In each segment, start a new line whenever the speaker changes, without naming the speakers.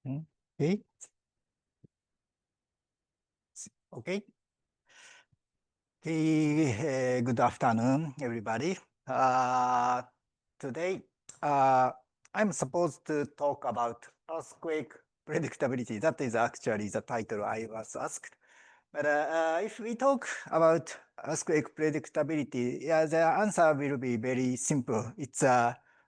Okay. Okay. Okay. Good afternoon, everybody. Today, I'm supposed to talk about earthquake predictability. That is actually the title I was asked. But if we talk about earthquake predictability, yeah, the answer will be very simple. It's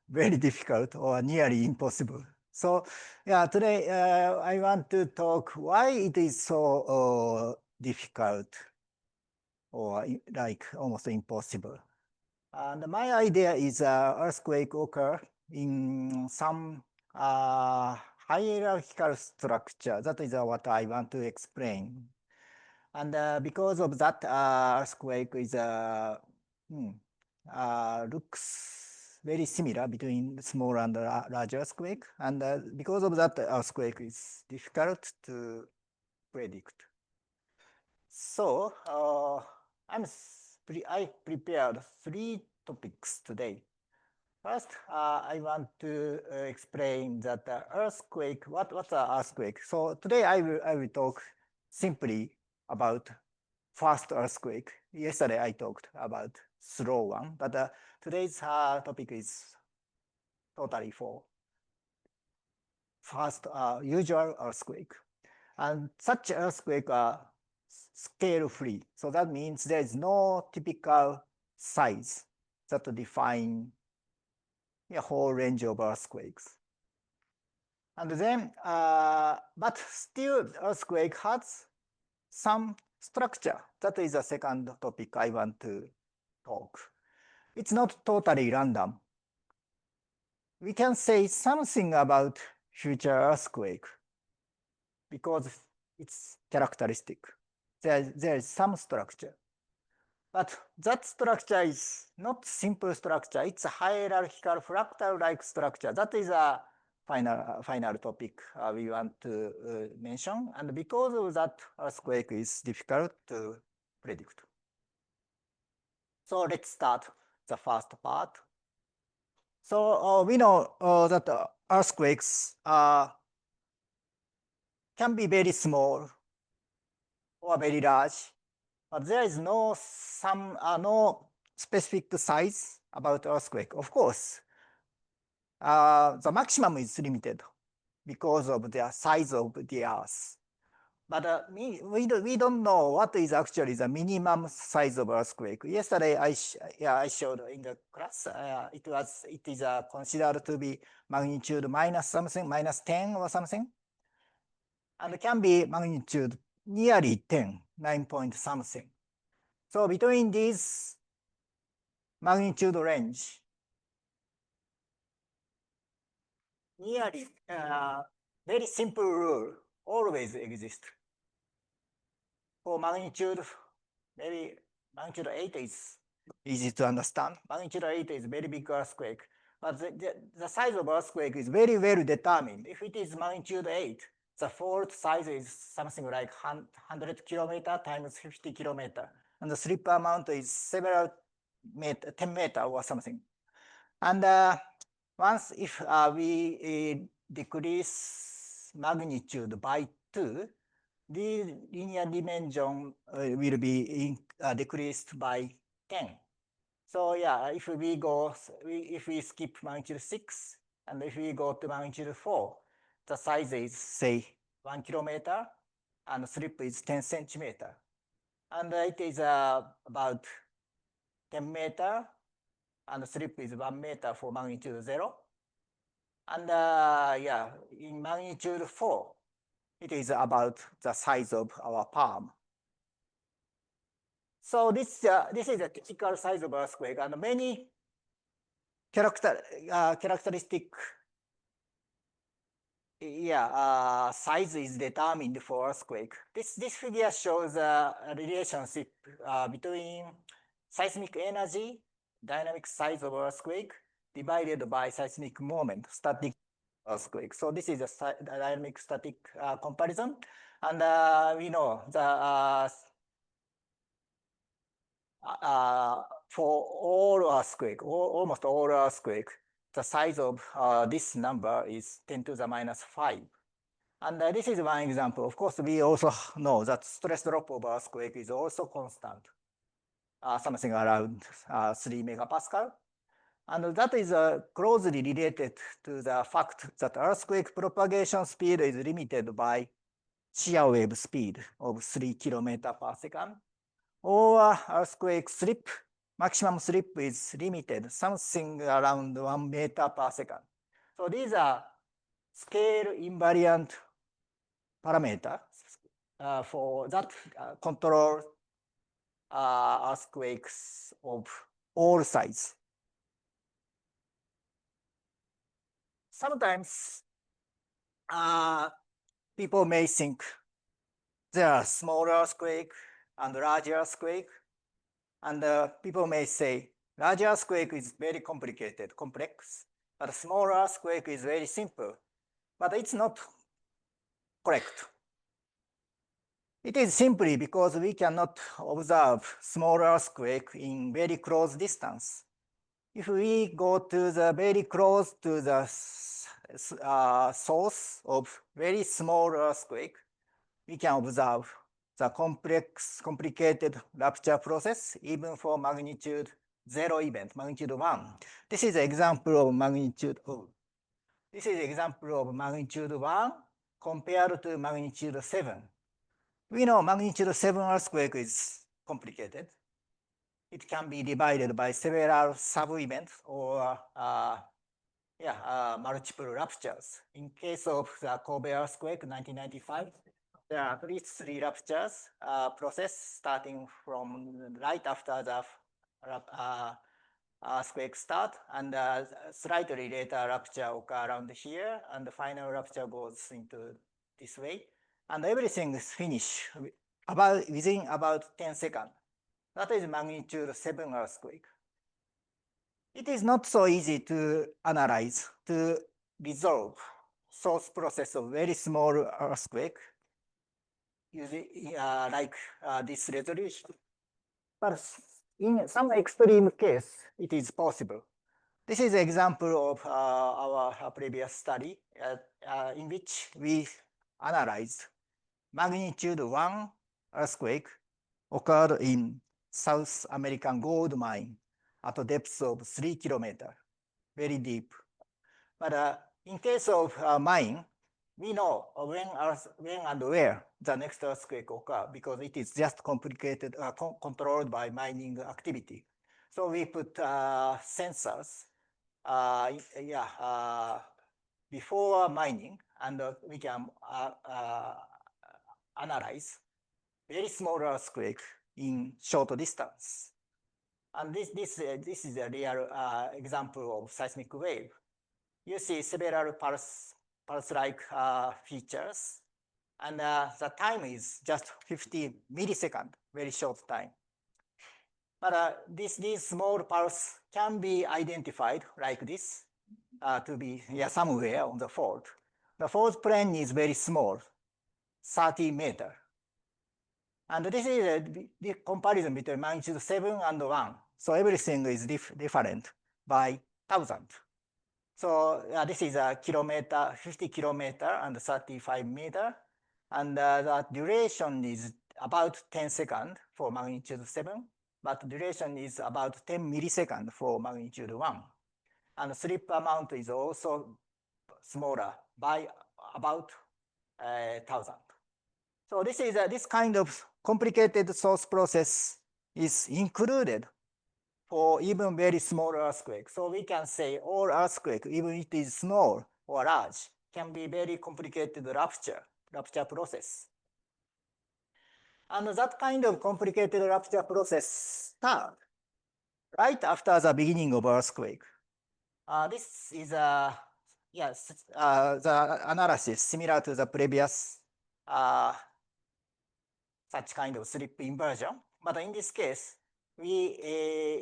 very difficult or nearly impossible. So, yeah, today I want to talk why it is so difficult or like almost impossible. And my idea is earthquake occur in some hierarchical structure. That is what I want to explain. And because of that, earthquake is looks very similar between small and large earthquake. And because of that, earthquake is difficult to predict. So I prepared 3 topics today. First, I want to explain that earthquake. What's an earthquake? So today I will talk simply about fast earthquake. Yesterday I talked about slow one, but today's topic is totally for fast usual earthquake. And such earthquake are scale free. So that means there is no typical size that define a whole range of earthquakes. And then, but still earthquake has some structure. That is the second topic I want to talk. It's not totally random. We can say something about future earthquake because it's characteristic. There is some structure. But that structure is not simple structure. It's a hierarchical fractal-like structure. That is a final topic we want to mention. And because of that, earthquake is difficult to predict. So let's start the first part. So we know that earthquakes can be very small or very large, but there is no specific size about earthquake. Of course, the maximum is limited because of the size of the Earth. But we don't know what is actually the minimum size of earthquake. Yesterday, I showed in the class. It is considered to be magnitude minus something, minus 10 or something, and it can be magnitude nearly 10, 9 point something. So between these magnitude range, nearly very simple rule always exists. For magnitude, maybe magnitude 8 is easy to understand. Magnitude 8 is very big earthquake. But the size of earthquake is very well determined. If it is magnitude 8, the fault size is something like 100 kilometer times 50 kilometer. And the slip amount is several 10 meter or something. And once if we decrease magnitude by 2, the linear dimension will be decreased by 10. So yeah, if we skip magnitude 6, and if we go to magnitude 4, the size is say 1 kilometer, and slip is 10 centimeter. And it is about 10 meter, and slip is 1 meter for magnitude 0. And yeah, in magnitude 4, it is about the size of our palm. So this is a typical size of earthquake, and many characteristic size is determined for earthquake. This figure shows a relationship between seismic energy, dynamic size of earthquake, divided by seismic moment, static earthquake. So this is a dynamic static comparison, and we know the for all earthquake, almost all earthquake, the size of this number is 10 to the minus 5. And this is one example. Of course, we also know that stress drop of earthquake is also constant, something around 3 megapascal. And that is closely related to the fact that earthquake propagation speed is limited by shear wave speed of 3 kilometers per second, or earthquake slip, maximum slip is limited, something around 1 meter per second. So these are scale invariant parameters for that control earthquakes of all sizes. Sometimes people may think there are small earthquake and large earthquake, and people may say large earthquake is very complicated, complex, but small earthquake is very simple. But it's not correct. It is simply because we cannot observe small earthquake in very close distance. If we go to the very close to the source of very small earthquake, we can observe the complicated rupture process even for magnitude 0 event, magnitude 1. This is an example of magnitude 1 compared to magnitude 7. We know magnitude 7 earthquake is complicated. It can be divided by several sub-events or multiple ruptures. In case of the Kobe earthquake, 1995, there are at least 3 ruptures process starting from right after the earthquake start, and slightly later rupture occur around here, and the final rupture goes into this way, and everything is finished within about 10 seconds. That is magnitude 7 earthquake. It is not so easy to analyze, to resolve source process of very small earthquake using like this resolution. But in some extreme case, it is possible. This is an example of our previous study in which we analyzed magnitude 1 earthquake occurred in South American gold mine at a depth of 3 kilometers, very deep. But in case of mine, we know when and where the next earthquake occur because it is just complicated, controlled by mining activity. So we put sensors before mining, and we can analyze very small earthquake in short distance. And this is a real example of seismic wave. You see several pulse-like features, and the time is just 50 milliseconds, very short time. But these small pulses can be identified like this to be somewhere on the fault. The fault plane is very small, 30 meters. And this is the comparison between magnitude 7 and 1. So everything is different by 1,000. So this is a kilometer, 50 kilometer and 35 meter. And the duration is about 10 seconds for magnitude 7, but duration is about 10 milliseconds for magnitude 1. And slip amount is also smaller by about 1,000. So this kind of complicated source process is included for even very small earthquake. So we can say all earthquake, even if it is small or large, can be very complicated rupture process. And that kind of complicated rupture process starts right after the beginning of earthquake. This is the analysis similar to the previous such kind of slip inversion. But in this case, we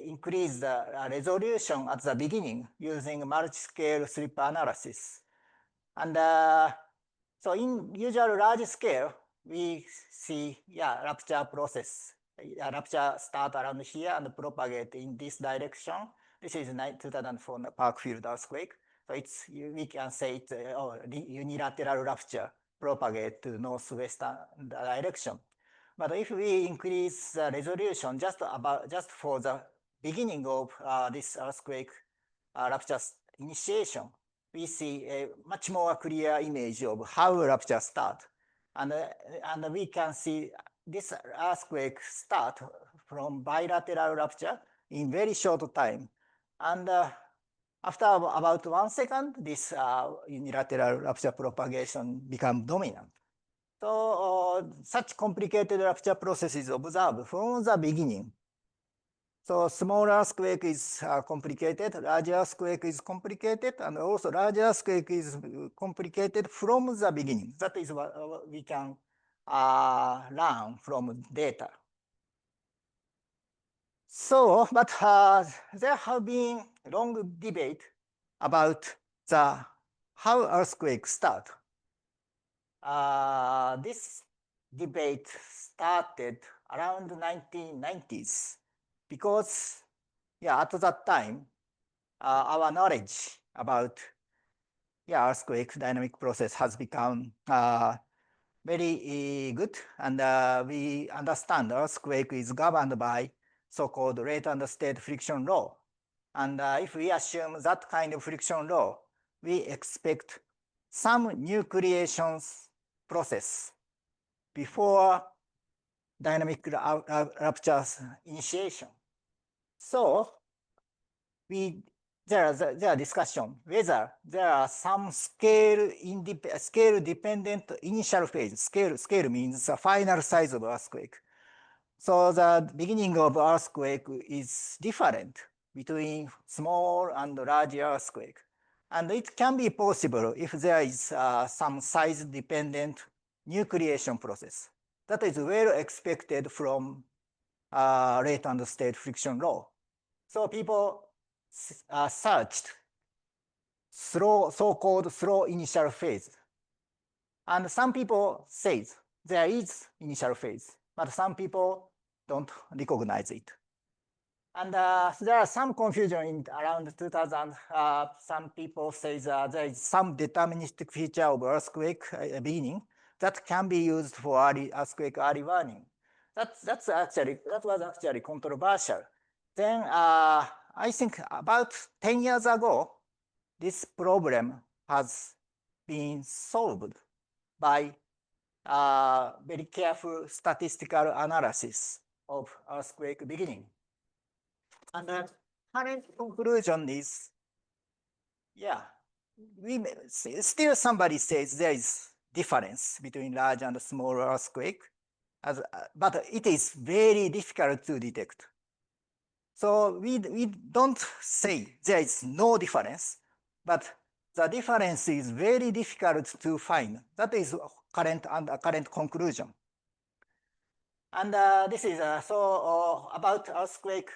increase the resolution at the beginning using multi-scale slip analysis. And so in usual large scale, we see rupture process. Rupture start around here and propagate in this direction. This is 2004 Parkfield earthquake. So we can say it's unilateral rupture propagate to northwestern direction. But if we increase the resolution just for the beginning of this earthquake rupture initiation, we see a much more clear image of how rupture start. And we can see this earthquake start from bilateral rupture in very short time. And after about 1 second, this unilateral rupture propagation become dominant. So such complicated rupture process is observed from the beginning. So small earthquake is complicated, large earthquake is complicated, and also large earthquake is complicated from the beginning. That is what we can learn from data. So, but there have been long debate about how earthquakes start. This debate started around the 1990s because, at that time, our knowledge about earthquake dynamic process has become very good, and we understand earthquake is governed by so-called rate and state friction law. And if we assume that kind of friction law, we expect some nucleations process before dynamic rupture initiation. So there are discussion whether there are some scale dependent initial phase. Scale means the final size of earthquake. So the beginning of earthquake is different between small and large earthquake. And it can be possible if there is some size dependent nucleation process. That is well expected from rate and state friction law. So people searched so-called slow initial phase. And some people say there is initial phase, but some people don't recognize it. And there are some confusion around 2000. Some people say that there is some deterministic feature of earthquake beginning that can be used for earthquake early warning. That was actually controversial. Then I think about 10 years ago, this problem has been solved by very careful statistical analysis of earthquake beginning. And the current conclusion is, still somebody says there is difference between large and small earthquake, but it is very difficult to detect. So we don't say there is no difference, but the difference is very difficult to find. That is current conclusion. And this is about earthquake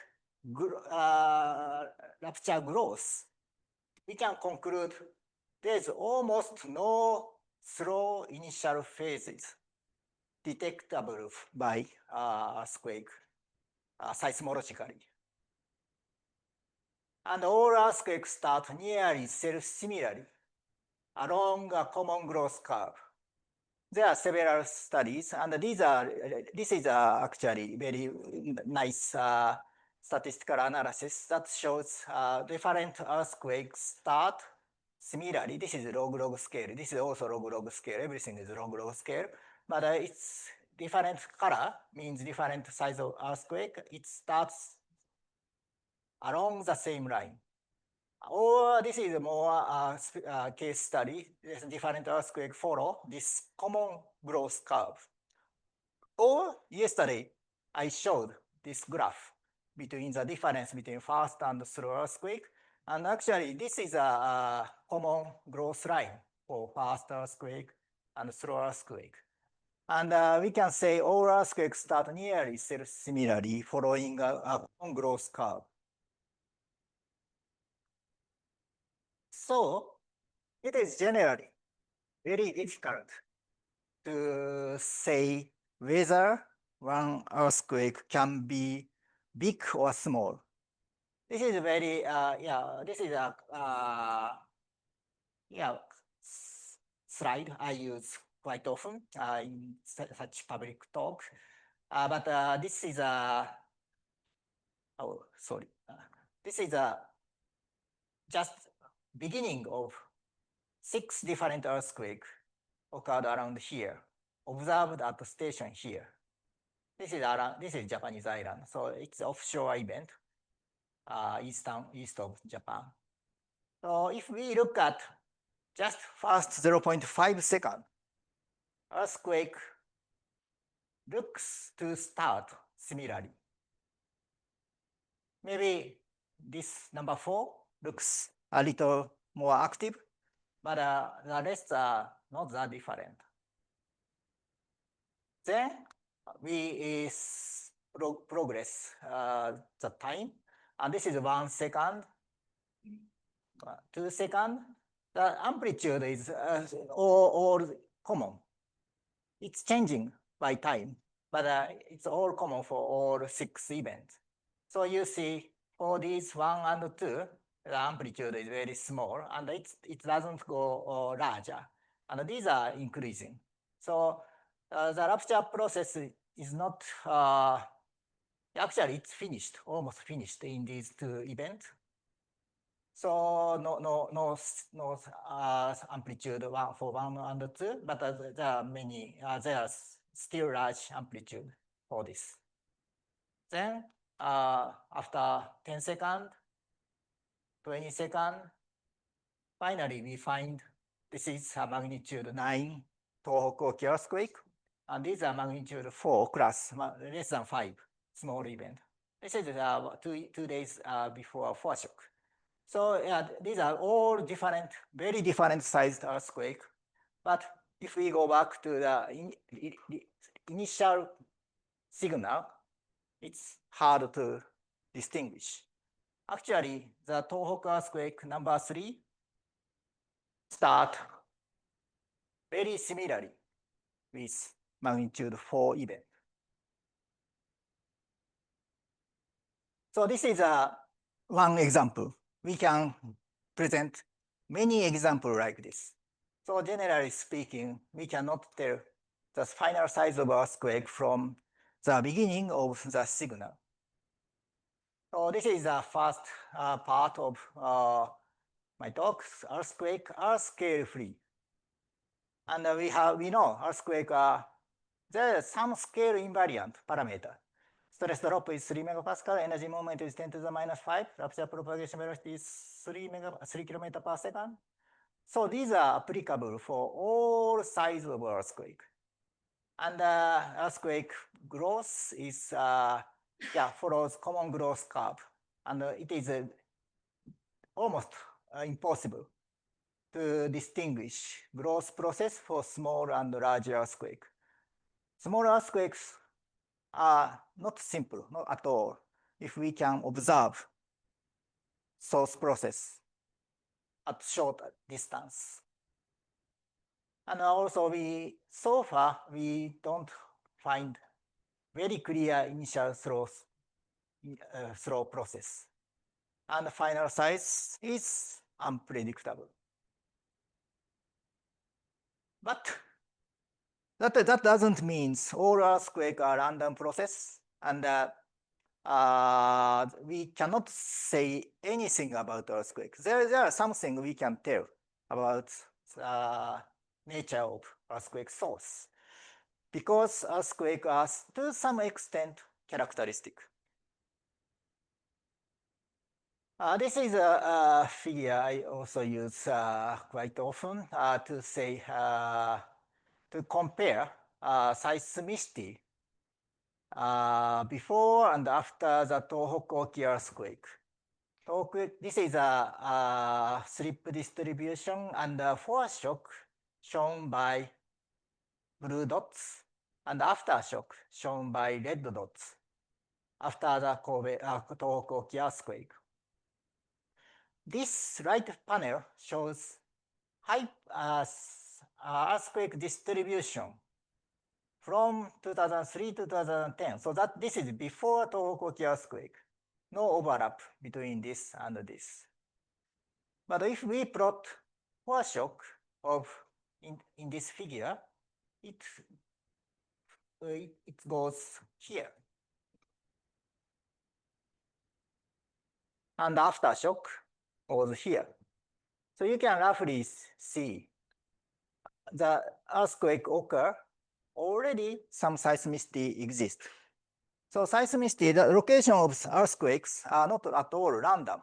rupture growth. We can conclude there is almost no slow initial phases detectable by earthquake seismologically. And all earthquakes start nearly self-similarly along a common growth curve. There are several studies, and this is actually very nice statistical analysis that shows different earthquakes start similarly. This is log scale. This is also log scale. Everything is log scale, but it's different color means different size of earthquake. It starts along the same line. Or this is a more case study. There's different earthquake follow this common growth curve. Or yesterday, I showed this graph between the difference between fast and slow earthquake. And actually, this is a common growth line for fast earthquake and slow earthquake. And we can say all earthquakes start nearly similarly following a common growth curve. So it is generally very difficult to say whether one earthquake can be big or small. This is very, this is a slide I use quite often in such public talk. But this is oh, sorry. This is just beginning of 6 different earthquakes occurred around here, observed at the station here. This is Japanese island, so it's offshore event, east of Japan. So if we look at just first 0.5 second, earthquake looks to start similarly. Maybe this number 4 looks a little more active, but the rest are not that different. Then we progress the time, and this is 1 second, 2 seconds. The amplitude is all common. It's changing by time, but it's all common for all 6 events. So you see for these 1 and 2, the amplitude is very small, and it doesn't go larger, and these are increasing. So the rupture process is not, actually it's finished, almost finished in these 2 events. So no amplitude for 1 and 2, but there are many, there are still large amplitude for this. Then after 10 seconds, 20 seconds, finally we find this is a magnitude 9 Tohoku earthquake, and these are magnitude 4 class, less than 5, small event. This is 2 days before foreshock. So yeah, these are all different, very different sized earthquake. But if we go back to the initial signal, it's hard to distinguish. Actually, the Tohoku earthquake number 3 start very similarly with magnitude 4 event. So this is one example. We can present many examples like this. So generally speaking, we cannot tell the final size of earthquake from the beginning of the signal. So this is the first part of my talk. Earthquake are scale free, and we know earthquake there is some scale invariant parameter. Stress drop is 3 megapascal, energy moment is 10 to the minus 5, rupture propagation velocity is 3 km per second. So these are applicable for all sizes of earthquake. And earthquake growth is, follows common growth curve. And it is almost impossible to distinguish growth process for small and large earthquake. Small earthquakes are not simple, not at all, if we can observe source process at short distance. And also so far, we don't find very clear initial throw process. And the final size is unpredictable. But that doesn't mean all earthquakes are random process, and we cannot say anything about earthquakes. There are something we can tell about nature of earthquake source, because earthquakes are to some extent characteristic. This is a figure I also use quite often to say to compare seismicity before and after the Tohoku earthquake. This is a slip distribution and foreshock shown by blue dots, and aftershock shown by red dots after the Tohoku earthquake. This right panel shows high earthquake distribution from 2003 to 2010. So that this is before Tohoku earthquake. No overlap between this and this. But if we plot foreshock in this figure, it goes here. And aftershock goes here. So you can roughly see the earthquake occur, already some seismicity exists. So seismicity, the location of earthquakes are not at all random.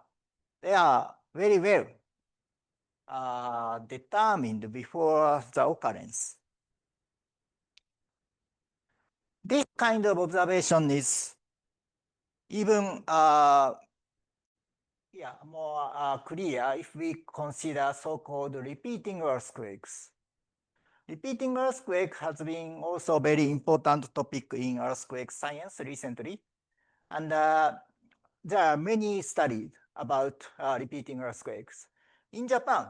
They are very well determined before the occurrence. This kind of observation is even more clear if we consider so-called repeating earthquakes. Repeating earthquake has been also a very important topic in earthquake science recently. And there are many studies about repeating earthquakes. In Japan,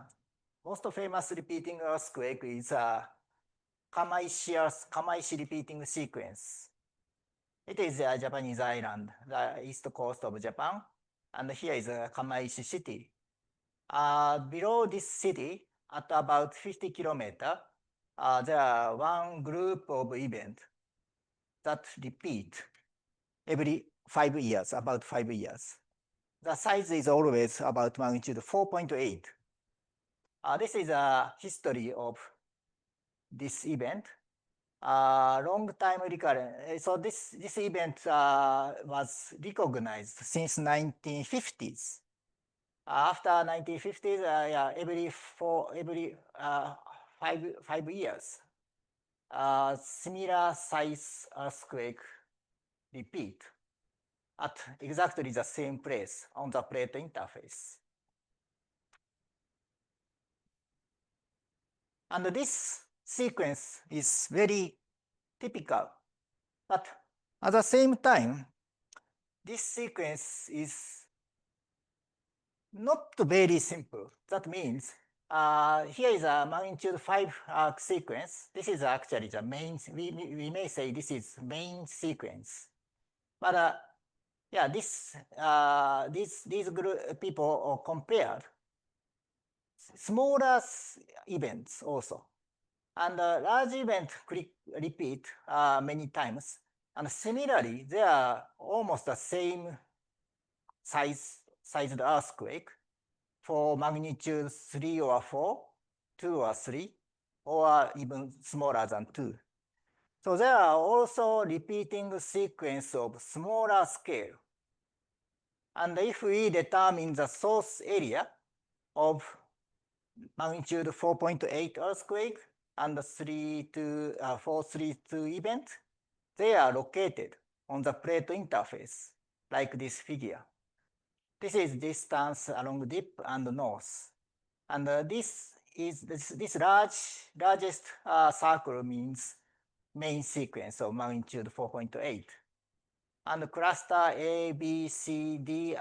most famous repeating earthquake is Kamaishi repeating sequence. It is a Japanese island, the east coast of Japan. And here is Kamaishi city. Below this city, at about 50 kilometers, there are one group of events that repeat every 5 years, about 5 years. The size is always about magnitude 4.8. This is a history of this event. Long time recurrent. So this event was recognized since 1950s. After 1950s, every 5 years, similar size earthquake repeat at exactly the same place on the plate interface. And this sequence is very typical, but at the same time, this sequence is not very simple. That means here is a magnitude 5 sequence. This is actually the main, we may say this is main sequence. But yeah, these people compared smaller events also. And large events repeat many times. And similarly, they are almost the same sized earthquake for magnitude 3 or 4, 2 or 3, or even smaller than 2. So there are also repeating sequence of smaller scale. And if we determine the source area of magnitude 4.8 earthquake and 432 event, they are located on the plate interface, like this figure. This is distance along dip and north. And this largest circle means main sequence of magnitude 4.8. And cluster A, B, C, D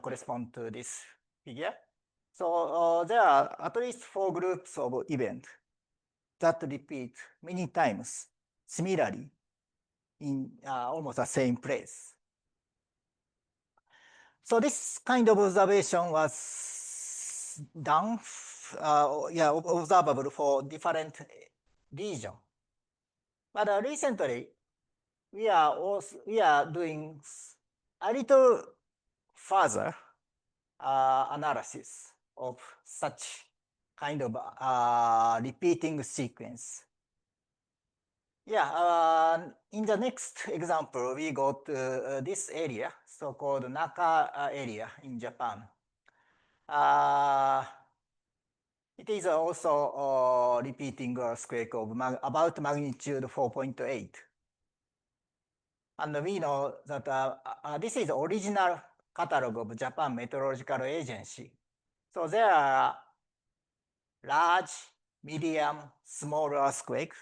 correspond to this figure. So there are at least 4 groups of events that repeat many times similarly in almost the same place. So this kind of observation was done, observable for different regions. But recently, we are doing a little further analysis of such kind of repeating sequence. Yeah, in the next example, we got this area, so-called Naka area in Japan. It is also a repeating earthquake of about magnitude 4.8. And we know that this is the original catalog of Japan Meteorological Agency. So there are large, medium, small earthquakes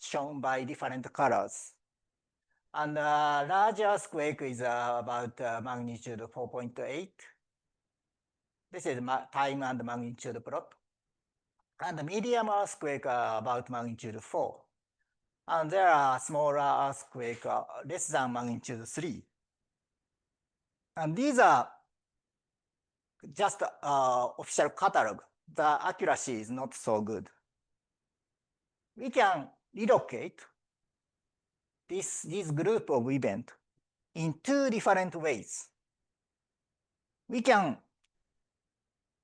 shown by different colors. And large earthquake is about magnitude 4.8. This is time and magnitude plot. And the medium earthquake about magnitude 4. And there are smaller earthquake less than magnitude 3. And these are just official catalog. The accuracy is not so good. we can relocate this group of events in two different ways. We can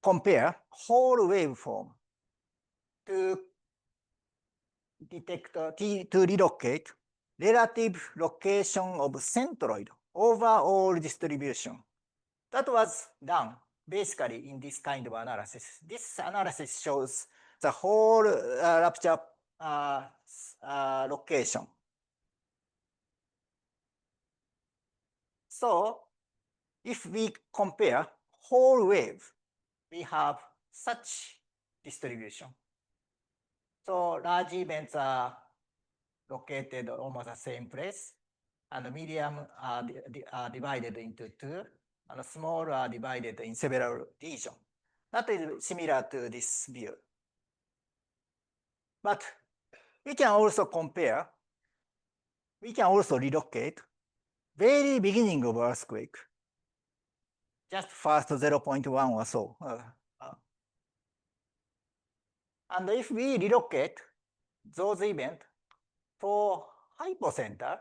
compare whole waveform to detect to relocate relative location of centroid over all distribution. That was done basically in this kind of analysis. This analysis shows the whole rupture location. So if we compare whole wave, we have such distribution. So large events are located almost the same place, and the medium are divided into two, and the small are divided in several regions. That is similar to this view. But we can also compare, we can also relocate very beginning of earthquake, just first 0.1 or so. And if we relocate those events for hypocenter,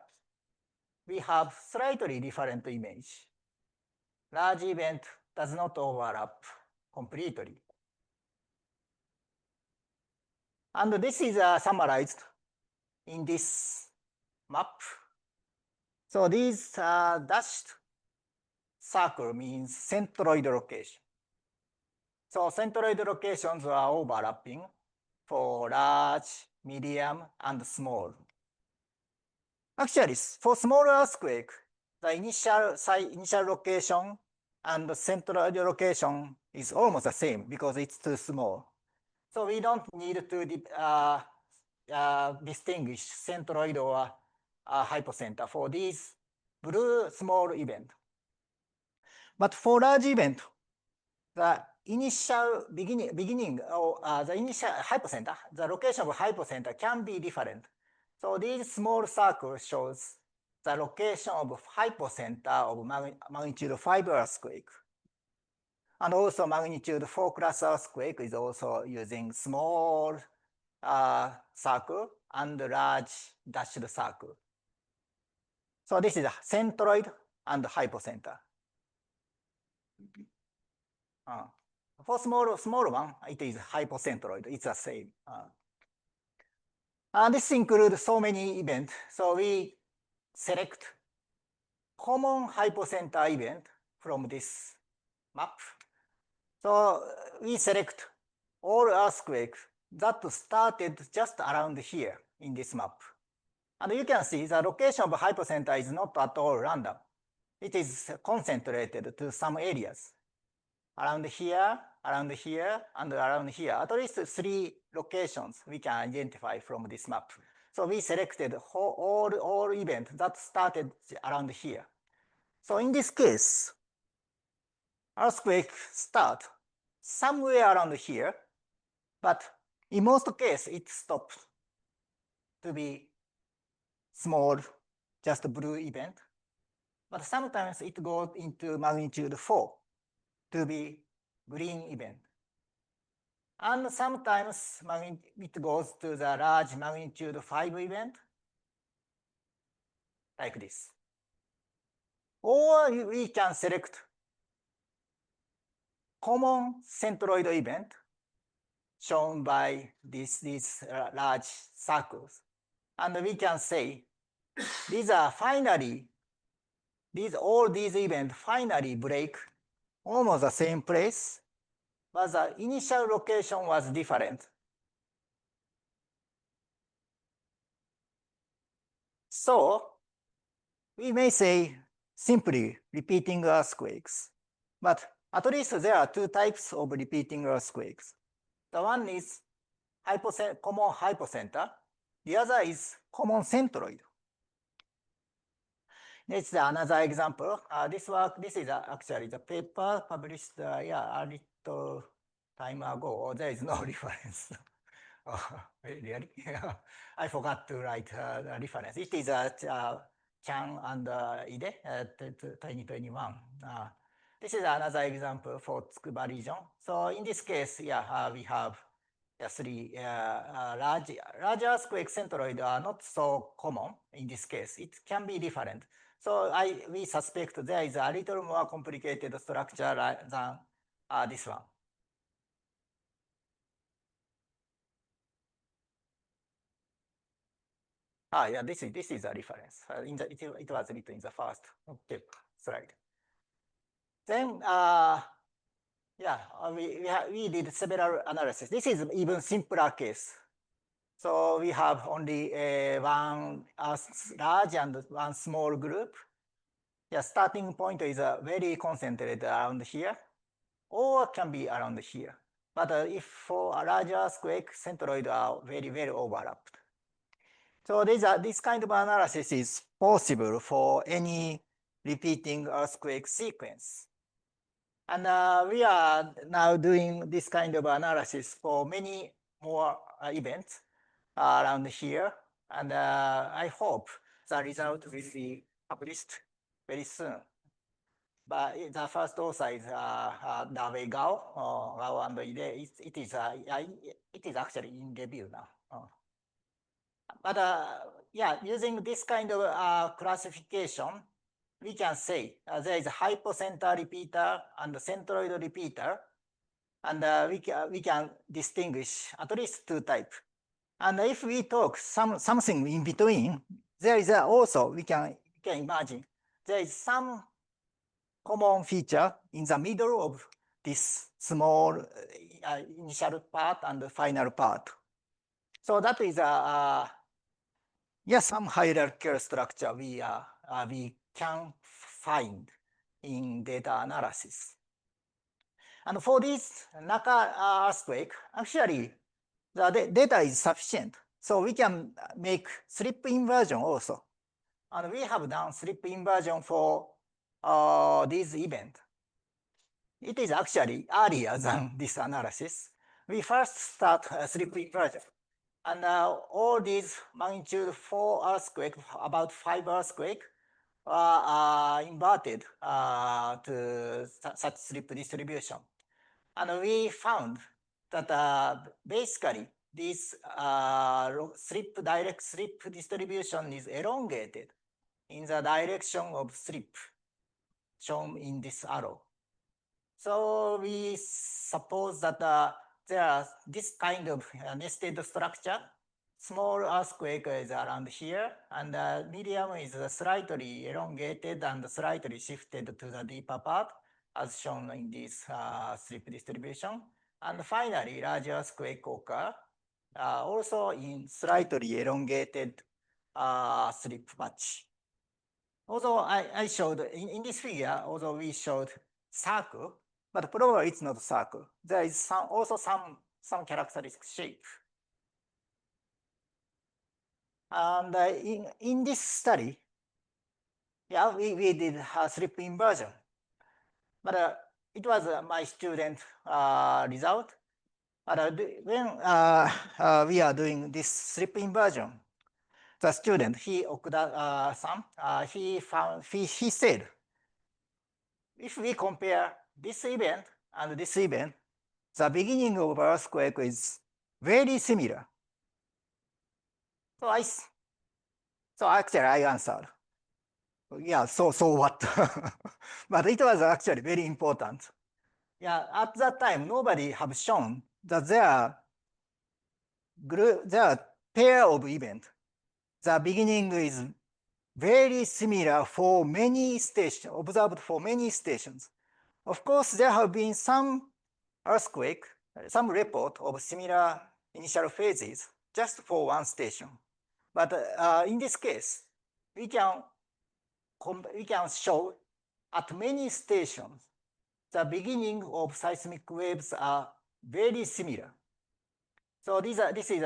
we have slightly different image. Large event does not overlap completely. And this is summarized in this map. So these dashed circle means centroid location. So centroid locations are overlapping for large, medium, and small. Actually, for small earthquake, the initial location and the central location is almost the same because it's too small. So we don't need to distinguish centroid or hypocenter for these blue small event. But for large event, the initial beginning or the initial hypocenter, the location of hypocenter can be different. So these small circles shows the location of hypocenter of magnitude 5 earthquake. And also magnitude 4 class earthquake is also using small circle and large dashed circle. So this is a centroid and hypocenter. For small one, it is hypocentroid. It's the same. And this includes so many events. So we select common hypocenter event from this map. So we select all earthquakes that started just around here in this map. And you can see the location of hypocenter is not at all random. It is concentrated to some areas. Around here, and around here. At least 3 locations we can identify from this map. So we selected all events that started around here. So in this case, earthquake start somewhere around here, but in most cases it stopped to be small, just blue event. But sometimes it goes into magnitude 4 to be green event. And sometimes it goes to the large magnitude 5 event, like this. Or we can select common centroid event shown by these large circles. And we can say these are finally, all these events finally break almost the same place, but the initial location was different. So we may say simply repeating earthquakes, but at least there are 2 types of repeating earthquakes. The one is common hypocenter, the other is common centroid. This is another example. This is actually the paper published a little time ago. There is no reference. Really? I forgot to write the reference. It is Chan and Ide, 2021. This is another example for Tsukuba region. So in this case, we have large earthquake centroid are not so common in this case. It can be different. So we suspect there is a little more complicated structure than this one. Yeah, this is a reference. It was written in the first slide. Then, we did several analysis. This is even simpler case. So we have only one large and one small group. Yeah, starting point is very concentrated around here, or can be around here. But if for a large earthquake, centroid are very, very overlapped. So this kind of analysis is possible for any repeating earthquake sequence. And we are now doing this kind of analysis for many more events around here. And I hope the result will be published very soon. But the first author is Gao and Ide. It is actually in review now. But using this kind of classification, we can say there is a hypocenter repeater and a centroid repeater, and we can distinguish at least two types. And if we talk something in between, there is also we can imagine there is some common feature in the middle of this small initial part and the final part. So that is some hierarchical structure we can find in data analysis. And for this Naka earthquake, actually the data is sufficient. So we can make slip inversion also. And we have done slip inversion for this event. It is actually earlier than this analysis. We first start slip inversion. And all these magnitude 4 earthquake, about 5 earthquake, are inverted to such slip distribution. And we found that basically this direct slip distribution is elongated in the direction of slip shown in this arrow. So we suppose that there are this kind of nested structure. Small earthquake is around here, and medium is slightly elongated and slightly shifted to the deeper part, as shown in this slip distribution. And finally, large earthquake occur, also in slightly elongated slip patch. Although I showed in this figure, although we showed circle, but probably it's not circle. There is also some characteristic shape. And in this study, we did a slip inversion. But it was my student result. But when we are doing this slip inversion, the student, he said, if we compare this event and this event, the beginning of earthquake is very similar. So actually I answered, so what? But it was actually very important. At that time, nobody have shown that there are pair of events. The beginning is very similar for many stations, observed for many stations. Of course, there have been some earthquake, some report of similar initial phases just for one station. But in this case, we can show at many stations, the beginning of seismic waves are very similar. So this is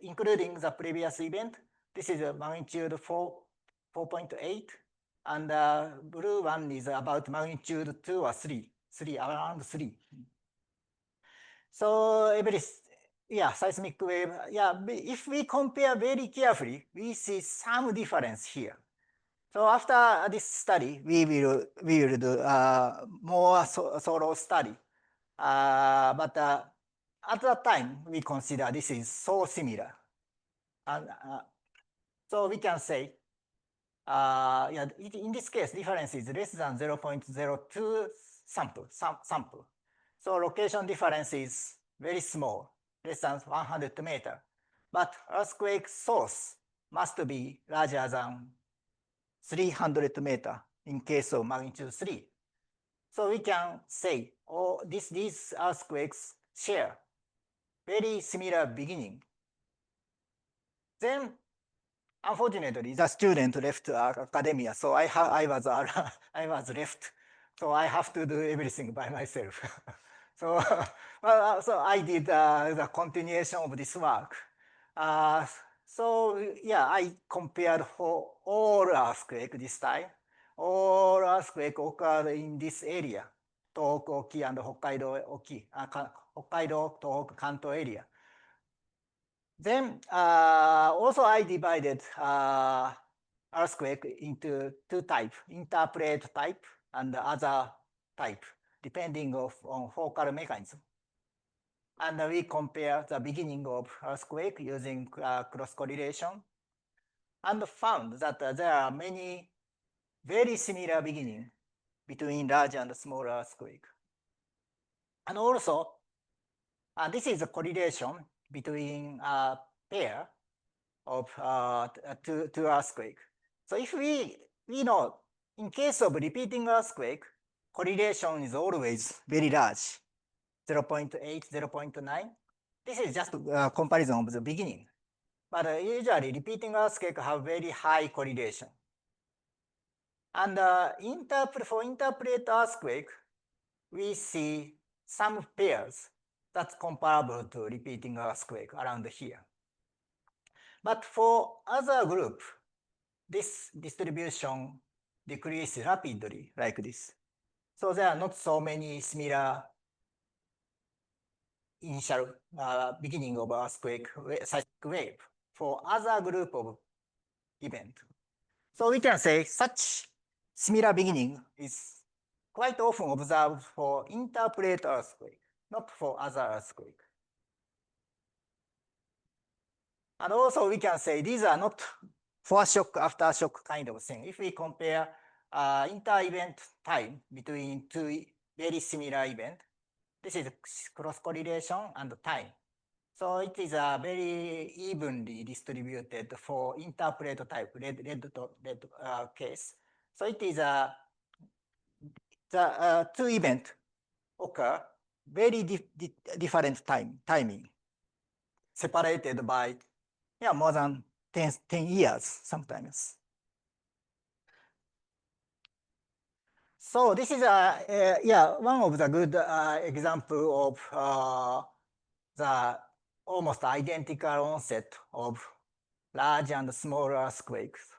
including the previous event. This is a magnitude 4.8, and the blue one is about magnitude 2 or 3, around 3. So seismic wave. If we compare very carefully, we see some difference here. So after this study, we will do more thorough study. But at that time, we consider this is so similar. And so we can say, yeah, in this case, difference is less than 0.02 sample. So location difference is very small, less than 100 meter. But earthquake source must be larger than 300 meter in case of magnitude 3. So we can say, oh, these earthquakes share very similar beginning. Then, unfortunately, the student left academia, so I was I was left. So I have to do everything by myself. So, so I did the continuation of this work. So yeah, I compared for all earthquake this time. All earthquake occurred in this area, Tohoku Oki and Hokkaido Oki, Hokkaido, Tohoku, Kanto area. Then also I divided earthquake into two types, interpret type and other type, depending on focal mechanism. And we compare the beginning of earthquake using cross correlation and found that there are many very similar beginning between large and small earthquake. And also, this is a correlation between a pair of two earthquake. So if we know, in case of repeating earthquake, correlation is always very large, 0.8, 0.9. This is just a comparison of the beginning. But usually repeating earthquake have very high correlation. And for interpret earthquake, we see some pairs that's comparable to repeating earthquake around here. But for other group, this distribution decreases rapidly like this. So there are not so many similar initial beginning of earthquake seismic wave for other group of event. So we can say such similar beginning is quite often observed for interpret earthquake, not for other earthquake. And also we can say these are not foreshock, aftershock kind of thing. If we compare inter-event time between two very similar events, this is cross correlation and time. So it is a very evenly distributed for interpret type, red case. So it is the two events occur very different timing, separated by more than 10 years sometimes. So this is one of the good example of the almost identical onset of large and small earthquakes.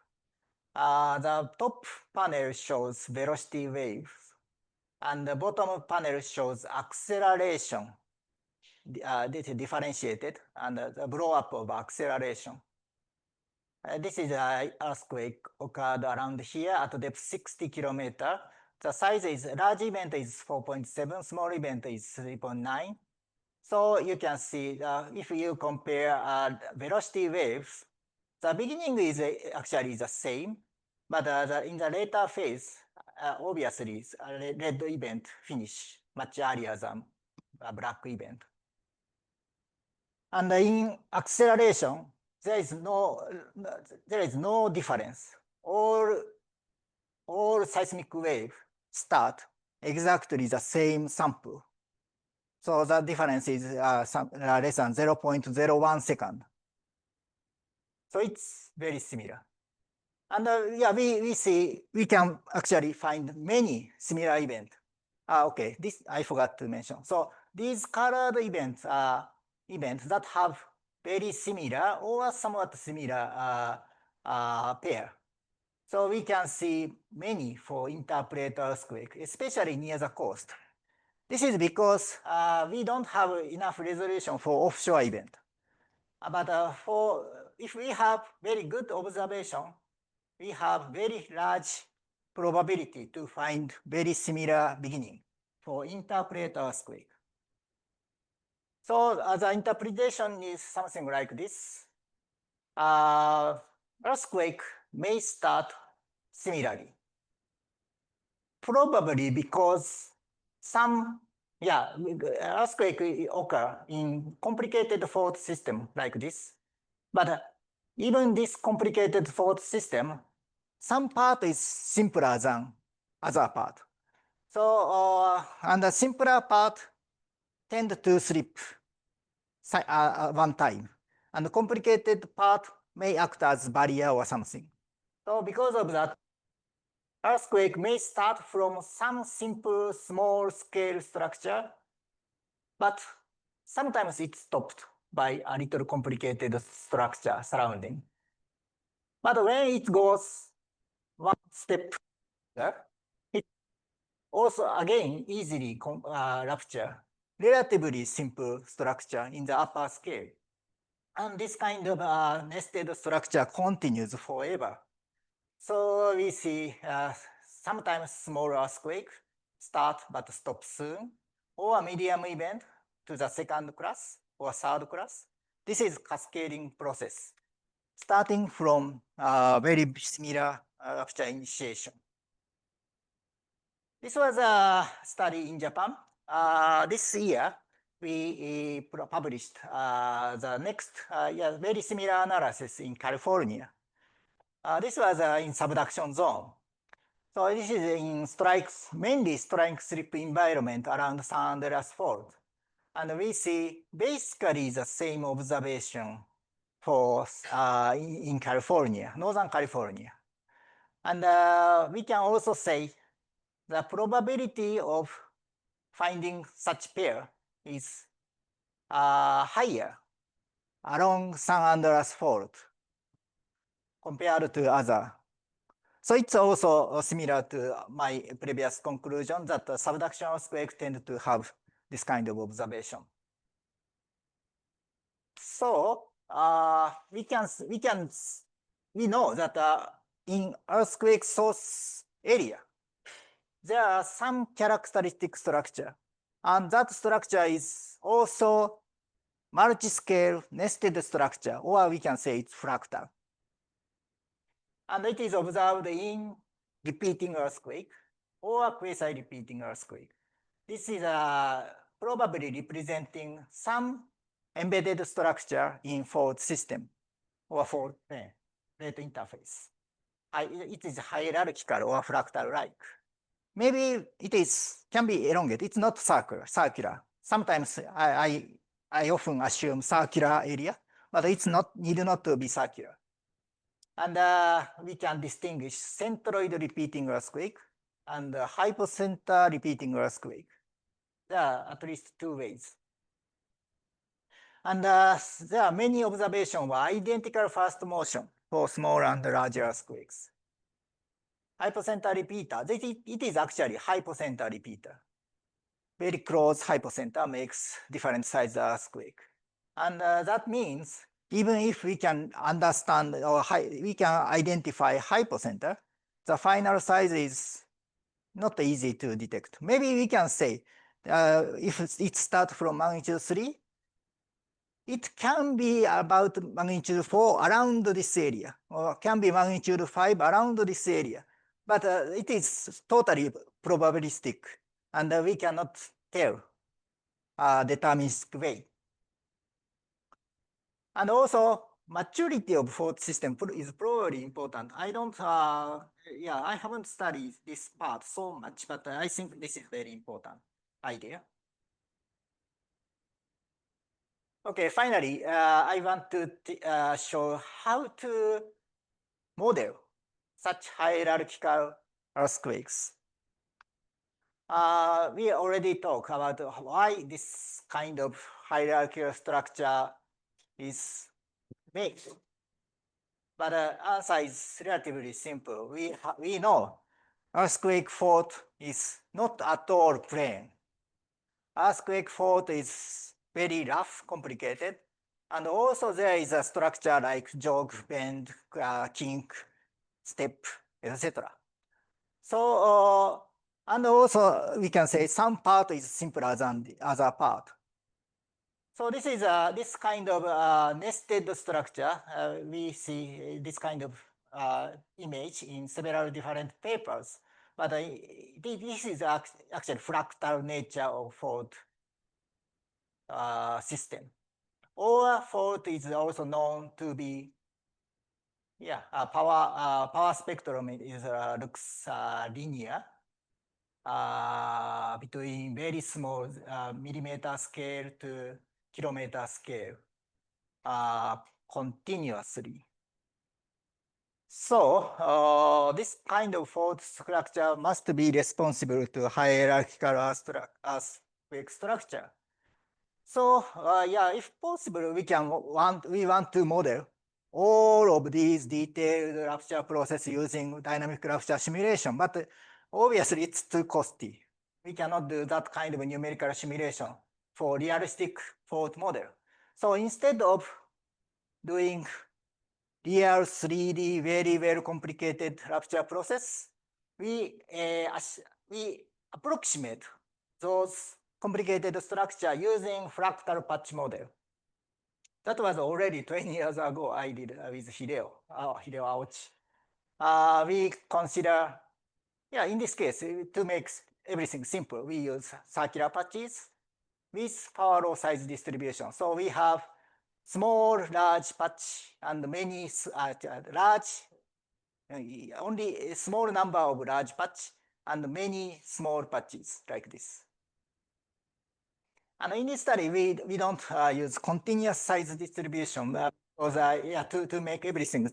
The top panel shows velocity waves, and the bottom panel shows acceleration, differentiated, and the blow up of acceleration. This is an earthquake occurred around here at depth 60 kilometer. The size is, large event is 4.7, small event is 3.9. So you can see if you compare velocity waves, the beginning is actually the same, but in the later phase, obviously red event finish much earlier than a black event. And in acceleration, there is no difference. All seismic wave start exactly the same sample. So the difference is less than 0.01 second. So it's very similar. And we can actually find many similar events. Okay, this I forgot to mention. So these colored events are events that have very similar or somewhat similar pair. So we can see many for interpret earthquake, especially near the coast. This is because we don't have enough resolution for offshore event. But if we have very good observation, we have very large probability to find very similar beginning for interpret earthquake. So the interpretation is something like this. Earthquake may start similarly. Probably because earthquake occur in complicated fault system like this. But even this complicated fault system, some part is simpler than other part. So, and the simpler part tend to slip one time. And the complicated part may act as barrier or something. So because of that, earthquake may start from some simple small scale structure, but sometimes it's stopped by a little complicated structure surrounding. But when it goes one step further, it also again easily rupture relatively simple structure in the upper scale. And this kind of nested structure continues forever. So we see sometimes small earthquake start but stop soon, or a medium event to the second class or third class. This is cascading process, starting from very similar rupture initiation. This was a study in Japan. This year, we published the next very similar analysis in California. This was in subduction zone. So this is in mainly strike slip environment around San Andreas Fault. And we see basically the same observation for in California, Northern California. And we can also say the probability of finding such pair is higher along San Andreas Fault compared to other. So it's also similar to my previous conclusion that subduction earthquakes tend to have this kind of observation. So we know that in earthquake source area, there are some characteristic structure, and that structure is also multi-scale nested structure, or we can say it's fractal. And it is observed in repeating earthquake or quasi-repeating earthquake. This is probably representing some embedded structure in fault system or fault plane, plate interface. It is hierarchical or fractal-like. Maybe it can be elongated. It's not circular. Sometimes I often assume circular area, but it's need not to be circular. And we can distinguish centroid repeating earthquake and hypocenter repeating earthquake. There are at least two ways. And there are many observations of identical first motion for small and large earthquakes. Hypocenter repeater, it is actually hypocenter repeater. Very close hypocenter makes different size earthquake. And that means even if we can understand or we can identify hypocenter, the final size is not easy to detect. Maybe we can say if it starts from magnitude 3, it can be about magnitude 4 around this area, or can be magnitude 5 around this area. But it is totally probabilistic, and we cannot tell deterministic way. And also, maturity of fault system is probably important. I haven't studied this part so much, but I think this is very important idea. Okay, finally, I want to show how to model such hierarchical earthquakes. We already talked about why this kind of hierarchical structure is made. But answer is relatively simple. We know earthquake fault is not at all plain. Earthquake fault is very rough, complicated, and also there is a structure like jog, bend, kink, step, etc. So, and also we can say some part is simpler than the other part. So this is this kind of nested structure. We see this kind of image in several different papers. But this is actually fractal nature of fault system. Or fault is also known to be, power spectrum is looks linear between very small millimeter scale to kilometer scale continuously. So this kind of fault structure must be responsible to hierarchical earthquake structure. So if possible, we want to model all of these detailed rupture process using dynamic rupture simulation, but obviously it's too costly. We cannot do that kind of numerical simulation for realistic fault model. So instead of doing real 3D very, very complicated rupture process, we approximate those complicated structure using fractal patch model. That was already 20 years ago I did with Hideo Aochi. We consider, in this case, to make everything simple, we use circular patches with power law size distribution. So we have small, large patch and many only a small number of large patch and many small patches like this. And in this study, we don't use continuous size distribution because to make everything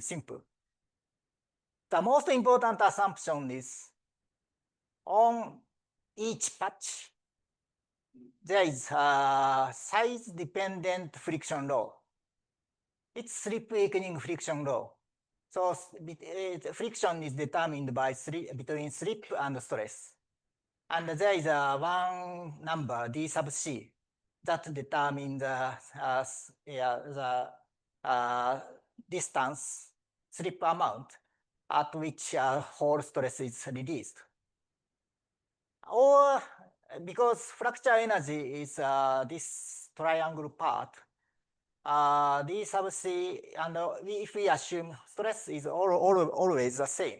simple. The most important assumption is on each patch there is size-dependent friction law. It's slip weakening friction law. So friction is determined by between slip and stress. And there is one number, d sub c, that determines the distance, slip amount at which whole stress is released. Or because fracture energy is this triangle part, d sub c, and if we assume stress is always the same,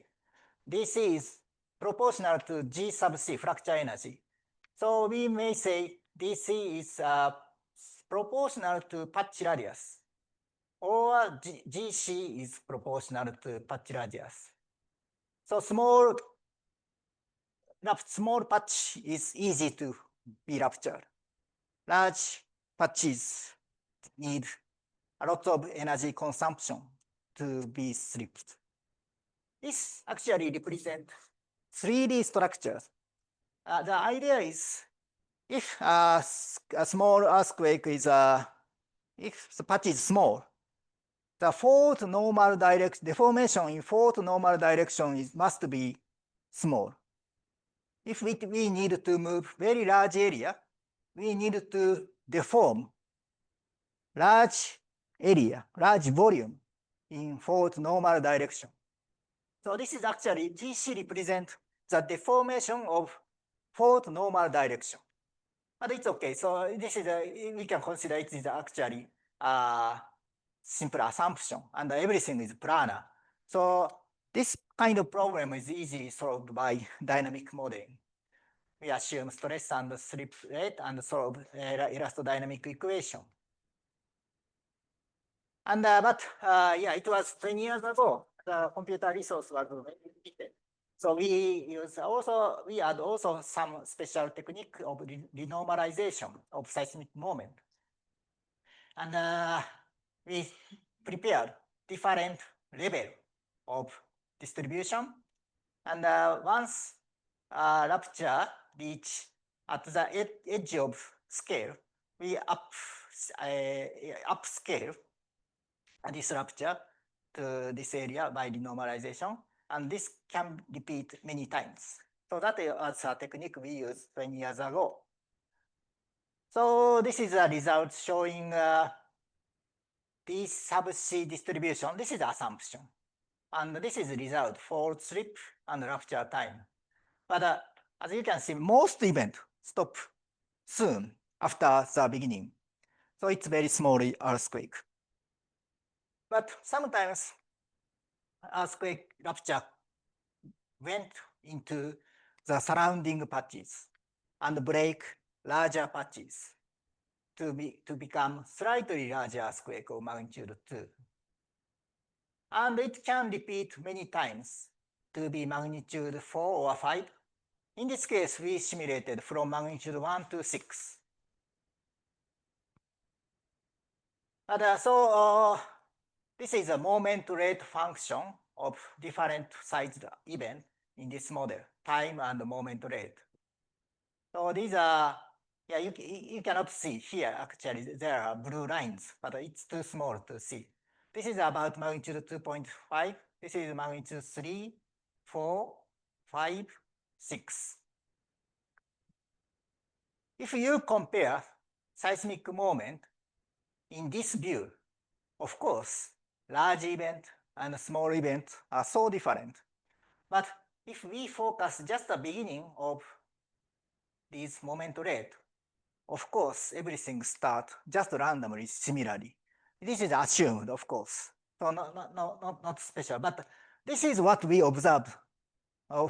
this is proportional to g sub c, fracture energy. So we may say dc is proportional to patch radius, or gc is proportional to patch radius. So small patch is easy to be ruptured. Large patches need a lot of energy consumption to be slipped. This actually represents 3D structures. The idea is if a small earthquake is, if the patch is small, the fault normal direction, deformation in fault normal direction must be small. If we need to move very large area, we need to deform large area, large volume in fault normal direction. So this is actually, GC represents the deformation of fault normal direction. But it's okay. So this is we can consider it is actually a simple assumption, and everything is planar. So this kind of problem is easily solved by dynamic modeling. We assume stress and slip rate and solve elastodynamic equation. And but it was 20 years ago. The computer resource was very limited. So we add also some special technique of renormalization of seismic moment. And we prepared different level of distribution. And once rupture reach at the edge of scale, we upscale this rupture to this area by renormalization, and this can repeat many times. So that was a technique we used 20 years ago. So this is a result showing this sub-C distribution. This is the assumption. And this is the result for slip and rupture time. But as you can see, most events stop soon after the beginning. So it's very small earthquake. But sometimes earthquake rupture went into the surrounding patches and break larger patches to become slightly larger earthquake of magnitude 2. And it can repeat many times to be magnitude 4 or 5. In this case, we simulated from magnitude 1 to 6. And this is a moment rate function of different sized event in this model, time and moment rate. So these are, yeah, you cannot see here. Actually, there are blue lines, but it's too small to see. This is about magnitude 2.5. This is magnitude 3, 4, 5, 6. If you compare seismic moment in this view, of course, large event and small event are so different. But if we focus just the beginning of these moment rate, of course, everything starts just randomly, similarly. This is assumed, of course. So not special, but this is what we observed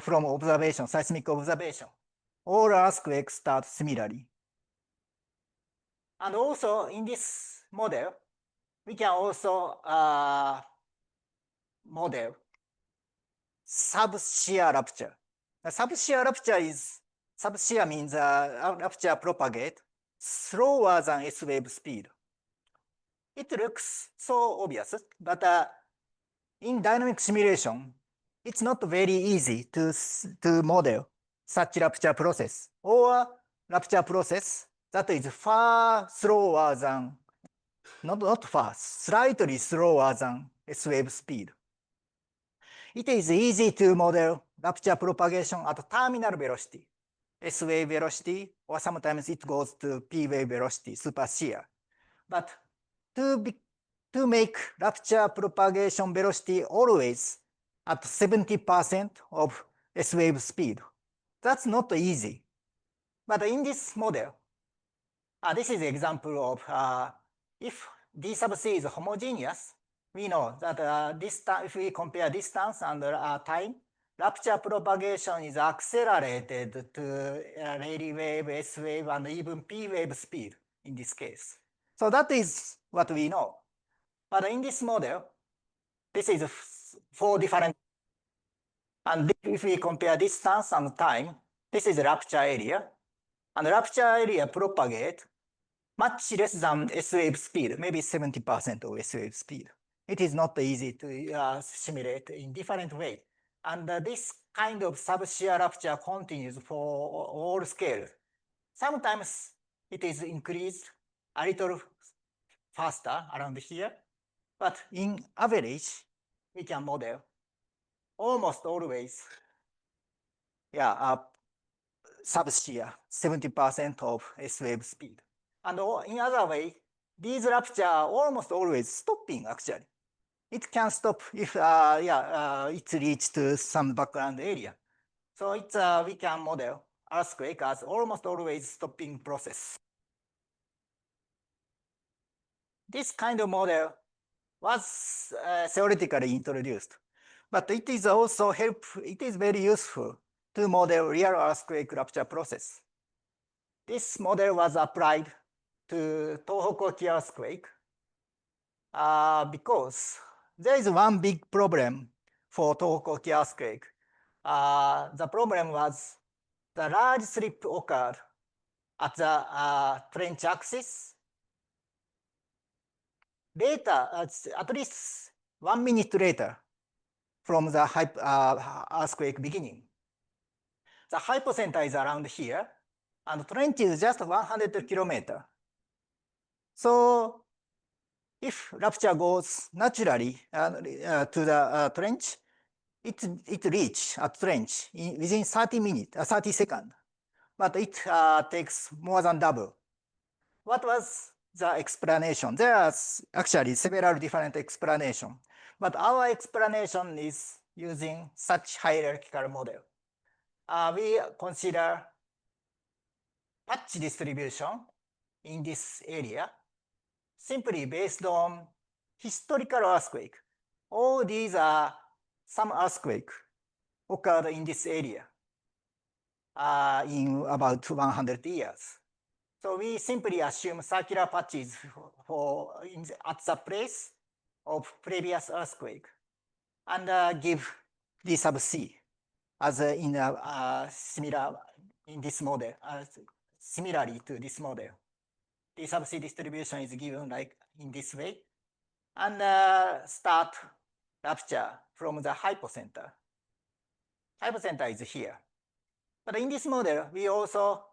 from observation, seismic observation. All earthquakes start similarly. And also in this model, we can also model subshear rupture. Subshear rupture subshear means rupture propagate slower than S wave speed. It looks so obvious, but in dynamic simulation, it's not very easy to model such rupture process or rupture process that is far slower than, not far, slightly slower than S wave speed. It is easy to model rupture propagation at terminal velocity, S wave velocity, or sometimes it goes to P wave velocity, super shear. But to make rupture propagation velocity always at 70% of S wave speed, that's not easy. But in this model, this is an example of if D sub C is homogeneous, we know that if we compare distance and time, rupture propagation is accelerated to Rayleigh wave, S wave, and even P wave speed in this case. So that is what we know. But in this model, this is 4 different. And if we compare distance and time, this is rupture area. And rupture area propagate much less than S wave speed, maybe 70% of S wave speed. It is not easy to simulate in different way. And this kind of subshear rupture continues for all scales. Sometimes it is increased a little faster around here, but in average, we can model almost always, subshear 70% of S wave speed. And in other way, these rupture are almost always stopping actually. It can stop if it reaches to some background area. So it's we can model earthquake as almost always stopping process. This kind of model was theoretically introduced, but it is also it is very useful to model real earthquake rupture process. This model was applied to Tohoku earthquake because there is one big problem for Tohoku earthquake. The problem was the large slip occurred at the trench axis. Later, at least 1 minute later from the earthquake beginning. The hypocenter is around here, and trench is just 100 kilometers. So if rupture goes naturally to the trench, it reaches at trench within 30 minutes, 30 seconds. But it takes more than double. What was the explanation? There are actually several different explanations, but our explanation is using such hierarchical model. We consider patch distribution in this area simply based on historical earthquake. All these are some earthquake occurred in this area in about 100 years. So we simply assume circular patches at the place of previous earthquake and give D sub C as in similar in this model, similarly to this model. D sub C distribution is given like in this way, and start rupture from the hypocenter. Hypocenter is here. But in this model, we also,